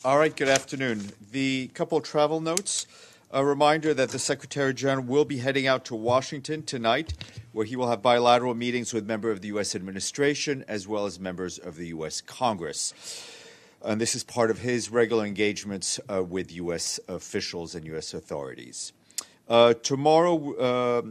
All right, good afternoon. The couple of travel notes. A reminder that the Secretary General will be heading out to Washington tonight, where he will have bilateral meetings with members of the U.S. administration as well as members of the U.S. Congress. And this is part of his regular engagements with U.S. officials and U.S. authorities. Tomorrow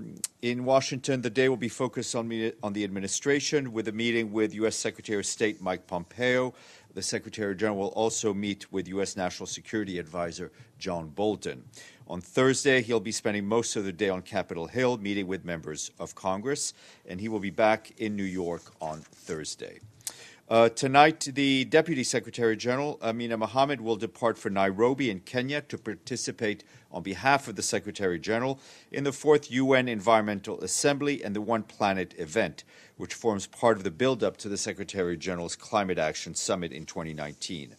in Washington, the day will be focused on the administration with a meeting with U.S. Secretary of State Mike Pompeo. The Secretary General will also meet with U.S. National Security Advisor John Bolton. On Thursday, he'll be spending most of the day on Capitol Hill meeting with members of Congress, and he will be back in New York on Thursday. Tonight, the Deputy Secretary General, Amina Mohammed, will depart for Nairobi in Kenya to participate on behalf of the Secretary General in the 4th UN Environmental Assembly and the One Planet event, which forms part of the build-up to the Secretary General's Climate Action Summit in 2019.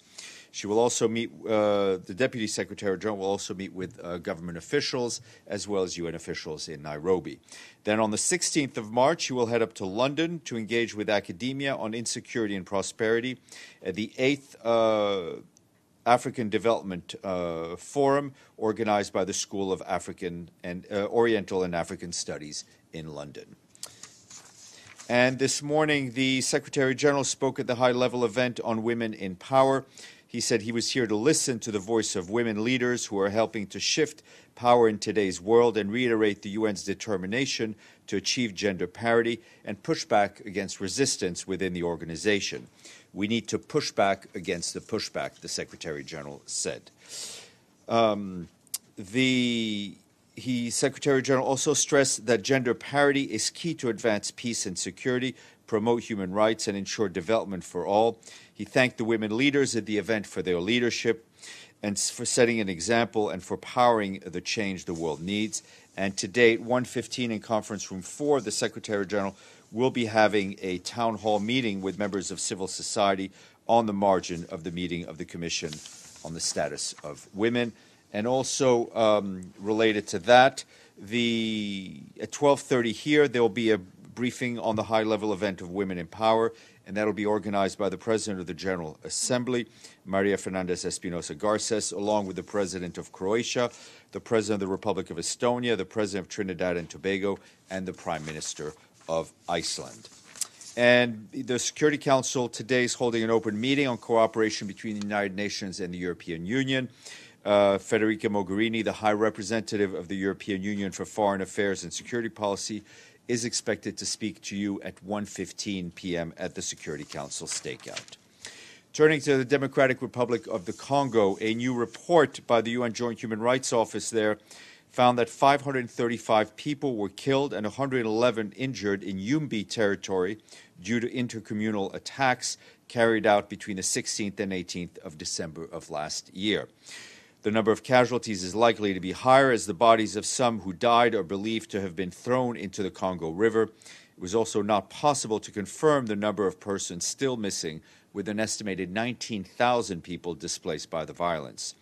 She will also meet, the Deputy Secretary General will also meet with government officials as well as UN officials in Nairobi. Then on the 16th of March, he will head up to London to engage with academia on insecurity and prosperity at the 8th African Development Forum organized by the School of African and Oriental and African Studies in London. And this morning, the Secretary General spoke at the high-level event on women in power. He said he was here to listen to the voice of women leaders who are helping to shift power in today's world and reiterate the UN's determination to achieve gender parity and push back against resistance within the organization. We need to push back against the pushback, the Secretary General said. Secretary General also stressed that gender parity is key to advance peace and security, promote human rights, and ensure development for all. He thanked the women leaders at the event for their leadership and for setting an example and for powering the change the world needs. And today, at 1:15 in Conference Room 4, the Secretary General will be having a town hall meeting with members of civil society on the margin of the meeting of the Commission on the Status of Women. And also related to that, at 12:30 here, there will be a briefing on the high-level event of Women in Power, and that will be organized by the President of the General Assembly, Maria Fernandez Espinosa Garces, along with the President of Croatia, the President of the Republic of Estonia, the President of Trinidad and Tobago, and the Prime Minister of Iceland. And the Security Council today is holding an open meeting on cooperation between the United Nations and the European Union. Federica Mogherini, the High Representative of the European Union for Foreign Affairs and Security Policy, is expected to speak to you at 1:15 p.m. at the Security Council stakeout. Turning to the Democratic Republic of the Congo, a new report by the UN Joint Human Rights Office there found that 535 people were killed and 111 injured in Yumbi territory due to intercommunal attacks carried out between the 16th and 18th of December of last year. The number of casualties is likely to be higher as the bodies of some who died are believed to have been thrown into the Congo River. It was also not possible to confirm the number of persons still missing, with an estimated 19,000 people displaced by the violence.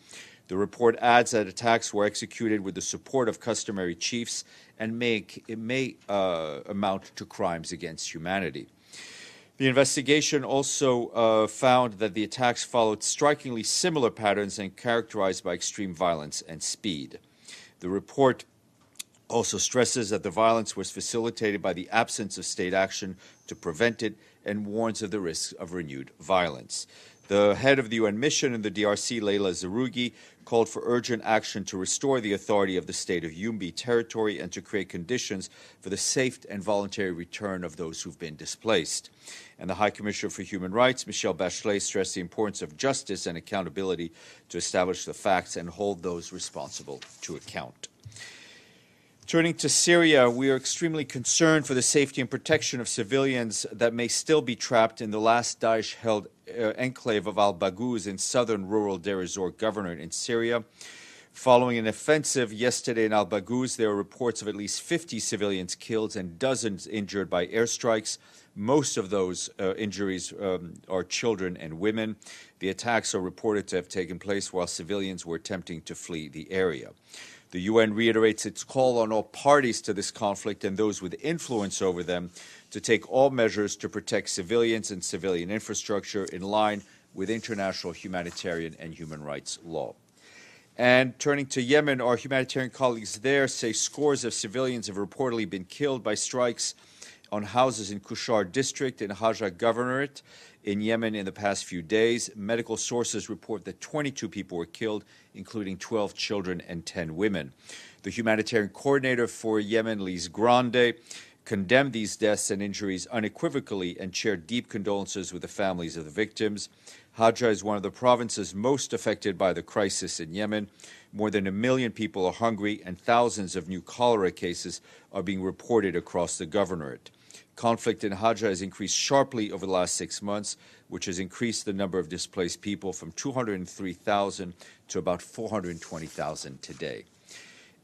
The report adds that attacks were executed with the support of customary chiefs and may amount to crimes against humanity. The investigation also found that the attacks followed strikingly similar patterns and characterized by extreme violence and speed. The report also stresses that the violence was facilitated by the absence of state action to prevent it and warns of the risks of renewed violence. The head of the UN mission in the DRC, Leila Zerugi, called for urgent action to restore the authority of the state of Yumbi territory and to create conditions for the safe and voluntary return of those who've been displaced. And the High Commissioner for Human Rights, Michelle Bachelet, stressed the importance of justice and accountability to establish the facts and hold those responsible to account. Turning to Syria, we are extremely concerned for the safety and protection of civilians that may still be trapped in the last Daesh-held enclave of al-Baghouz in southern rural Deir ez-Zor governorate in Syria. Following an offensive yesterday in al-Baghouz, there are reports of at least 50 civilians killed and dozens injured by airstrikes. Most of those injuries are children and women. The attacks are reported to have taken place while civilians were attempting to flee the area. The UN reiterates its call on all parties to this conflict and those with influence over them to take all measures to protect civilians and civilian infrastructure in line with international humanitarian and human rights law. And turning to Yemen, our humanitarian colleagues there say scores of civilians have reportedly been killed by strikes on houses in Kushar district in Hajj Governorate in Yemen in the past few days. Medical sources report that 22 people were killed, including 12 children and 10 women. The humanitarian coordinator for Yemen, Lise Grande, condemned these deaths and injuries unequivocally and shared deep condolences with the families of the victims. Hajj is one of the provinces most affected by the crisis in Yemen. More than 1 million people are hungry, and thousands of new cholera cases are being reported across the governorate. Conflict in Hajj has increased sharply over the last 6 months, which has increased the number of displaced people from 203,000 to about 420,000 today.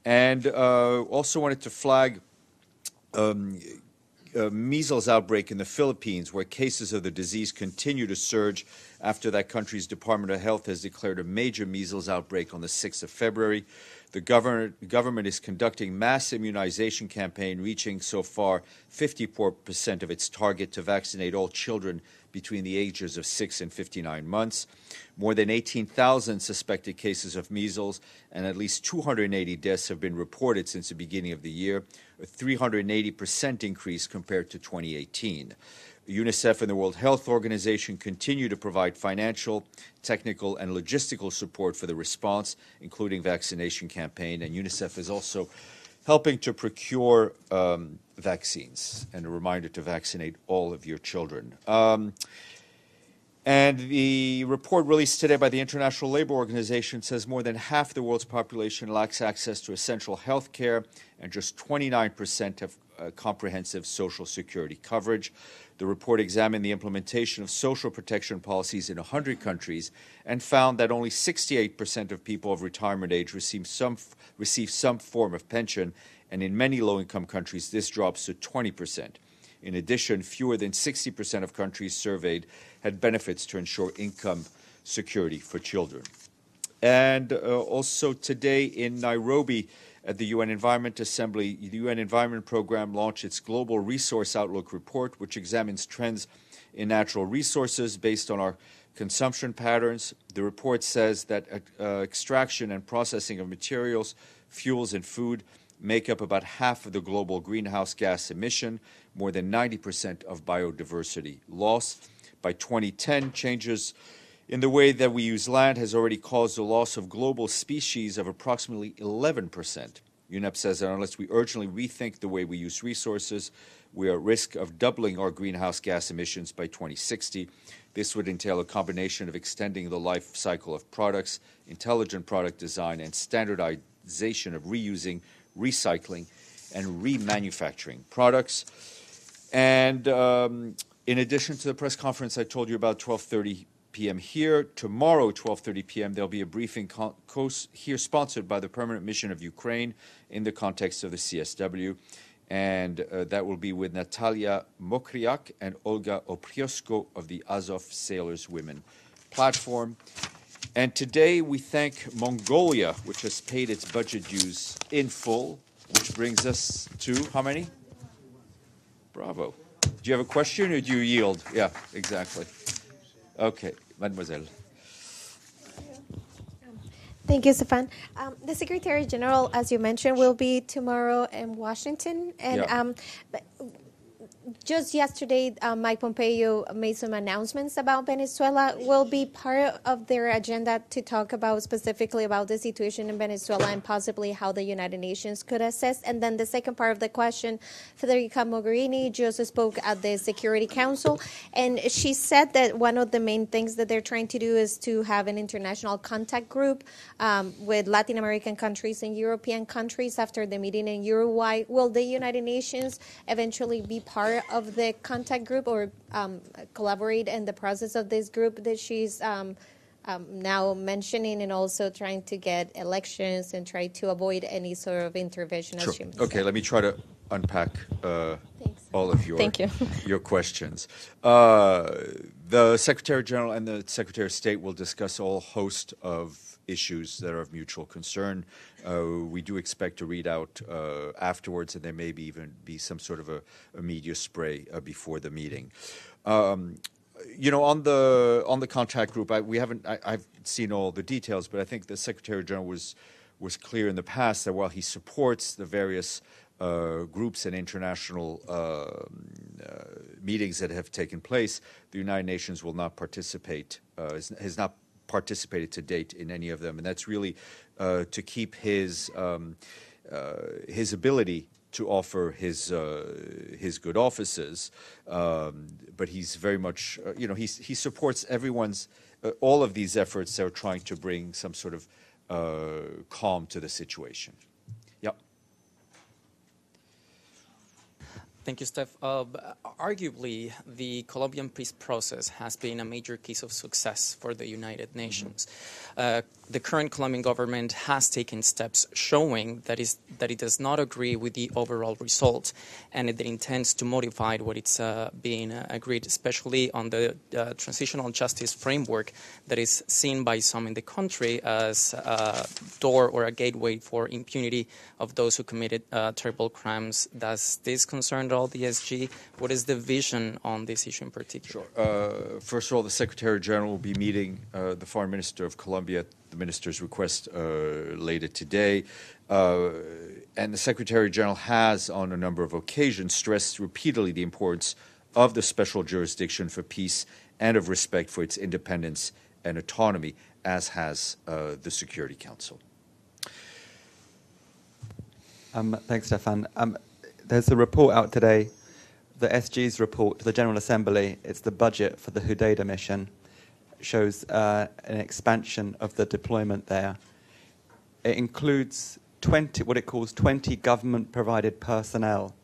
And also wanted to flag measles outbreak in the Philippines, where cases of the disease continue to surge after that country's Department of Health has declared a major measles outbreak on the 6th of February. The government is conducting mass immunization campaign, reaching so far 54% of its target to vaccinate all children between the ages of 6 and 59 months. More than 18,000 suspected cases of measles and at least 280 deaths have been reported since the beginning of the year, a 380% increase compared to 2018. UNICEF and the World Health Organization continue to provide financial, technical, and logistical support for the response, including vaccination campaign. And UNICEF is also helping to procure vaccines, and a reminder to vaccinate all of your children. And the report released today by the International Labour Organization says more than half the world's population lacks access to essential health care, and just 29% have comprehensive social security coverage. The report examined the implementation of social protection policies in 100 countries and found that only 68% of people of retirement age receive some form of pension, and in many low-income countries this drops to 20%. In addition, fewer than 60% of countries surveyed had benefits to ensure income security for children. And also today in Nairobi at the UN Environment Assembly, the UN Environment Programme launched its Global Resource Outlook report, which examines trends in natural resources based on our consumption patterns. The report says that extraction and processing of materials, fuels, and food make up about half of the global greenhouse gas emission, more than 90% of biodiversity loss. By 2010, changes in the way that we use land has already caused the loss of global species of approximately 11%. UNEP says that unless we urgently rethink the way we use resources, we are at risk of doubling our greenhouse gas emissions by 2060. This would entail a combination of extending the life cycle of products, intelligent product design, and standardization of reusing, recycling, and remanufacturing products. And in addition to the press conference I told you about, 12:30 p.m. here, tomorrow, 12:30 p.m., there'll be a briefing here sponsored by the Permanent Mission of Ukraine in the context of the CSW. And that will be with Natalia Mokriak and Olga Opriosko of the Azov Sailors Women Platform. And today we thank Mongolia, which has paid its budget dues in full, which brings us to how many? Bravo. Do you have a question or do you yield? Yeah, exactly. Okay, mademoiselle. Thank you, Stephane. The Secretary General, as you mentioned, will be tomorrow in Washington. And just yesterday, Mike Pompeo made some announcements about Venezuela. Will be part of their agenda to talk about specifically about the situation in Venezuela and possibly how the United Nations could assist. And then the second part of the question, Federica Mogherini just spoke at the Security Council, and she said that one of the main things that they're trying to do is to have an international contact group with Latin American countries and European countries after the meeting in Uruguay. Will the United Nations eventually be part of the contact group or collaborate in the process of this group that she's now mentioning, and also trying to get elections and try to avoid any sort of intervention? Sure. As you Okay, let me try to unpack all of your questions. The Secretary General and the Secretary of State will discuss a whole host of issues that are of mutual concern. We do expect to read out afterwards, and there may even be some sort of a media spray before the meeting. On the contact group, I've seen all the details, but I think the Secretary General was clear in the past that while he supports the various groups and international meetings that have taken place, the United Nations will not participate, has not participated to date in any of them, and that's really to keep his ability to offer his good offices, but he's very much, he supports all of these efforts that are trying to bring some sort of calm to the situation. Yep. Thank you, Steph. Arguably, the Colombian peace process has been a major case of success for the United Nations. The current Colombian government has taken steps showing that it does not agree with the overall result, and it intends to modify what it's being agreed, especially on the transitional justice framework that is seen by some in the country as a door or a gateway for impunity of those who committed terrible crimes. Does this concern all the SG? What is the vision on this issue in particular? Sure. First of all, the Secretary General will be meeting the Foreign Minister of Colombia at the Minister's request later today. And the Secretary General has, on a number of occasions, stressed repeatedly the importance of the special jurisdiction for peace and of respect for its independence and autonomy, as has the Security Council. Thanks, Stephane. There's a report out today, the SG's report to the General Assembly. It's the budget for the Hudaydah mission. It shows an expansion of the deployment there. It includes what it calls 20 government-provided personnel.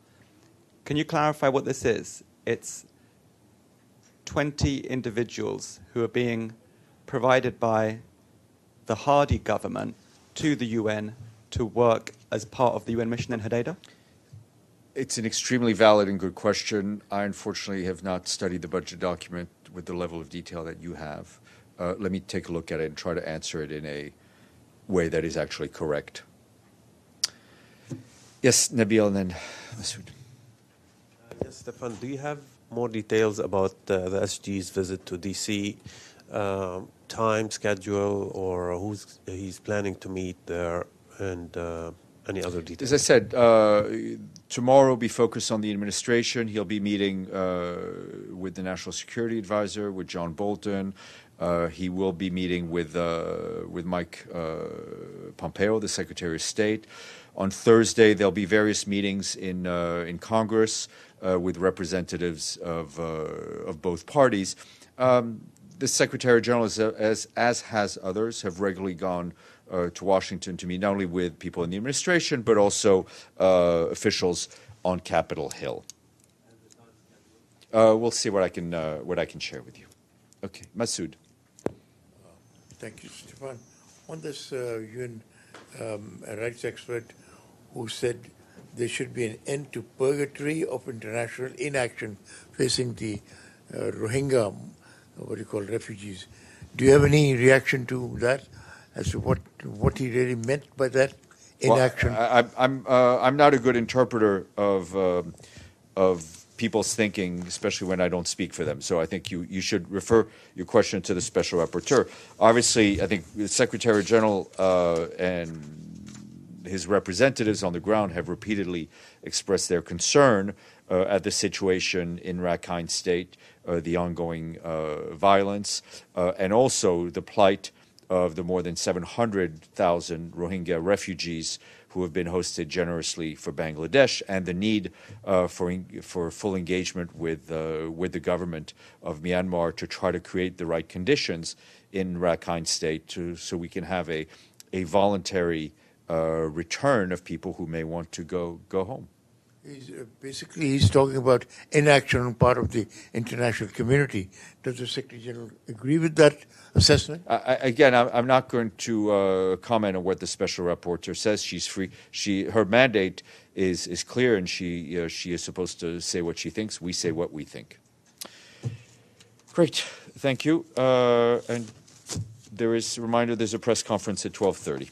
Can you clarify what this is? It's 20 individuals who are being provided by the Hadi government to the UN to work as part of the UN mission in Hudaydah? It's an extremely valid and good question. I unfortunately have not studied the budget document with the level of detail that you have. Let me take a look at it and try to answer it in a way that is actually correct. Yes, Nabil, and then Masood. Yes, Stephane, do you have more details about the SG's visit to D.C., time, schedule, or who he's planning to meet there, and any other details? As I said, tomorrow will be focused on the administration. He'll be meeting with the National Security Advisor, with John Bolton. He will be meeting with Mike Pompeo, the Secretary of State. On Thursday, there'll be various meetings in Congress with representatives of both parties. The Secretary General, as has others, have regularly gone to Washington to meet not only with people in the administration but also officials on Capitol Hill. We'll see what I can share with you. Okay, Masood. Thank you, Stephane. On this UN rights expert who said there should be an end to purgatory of international inaction facing the Rohingya, refugees. Do you have any reaction to that as to what he really meant by that inaction? Well, I'm not a good interpreter of people's thinking, especially when I don't speak for them. So I think you should refer your question to the Special Rapporteur. Obviously, I think the Secretary General and his representatives on the ground have repeatedly expressed their concern at the situation in Rakhine State, the ongoing violence, and also the plight of the more than 700,000 Rohingya refugees who have been hosted generously for Bangladesh, and the need for full engagement with the government of Myanmar to try to create the right conditions in Rakhine State so we can have a voluntary return of people who may want to go home. He's talking about inaction on part of the international community. Does the Secretary General agree with that assessment? Again, I'm not going to comment on what the Special Rapporteur says. She's free. Her mandate is clear, and she is supposed to say what she thinks. We say what we think. Great, thank you. And there is a reminder. There's a press conference at 12:30.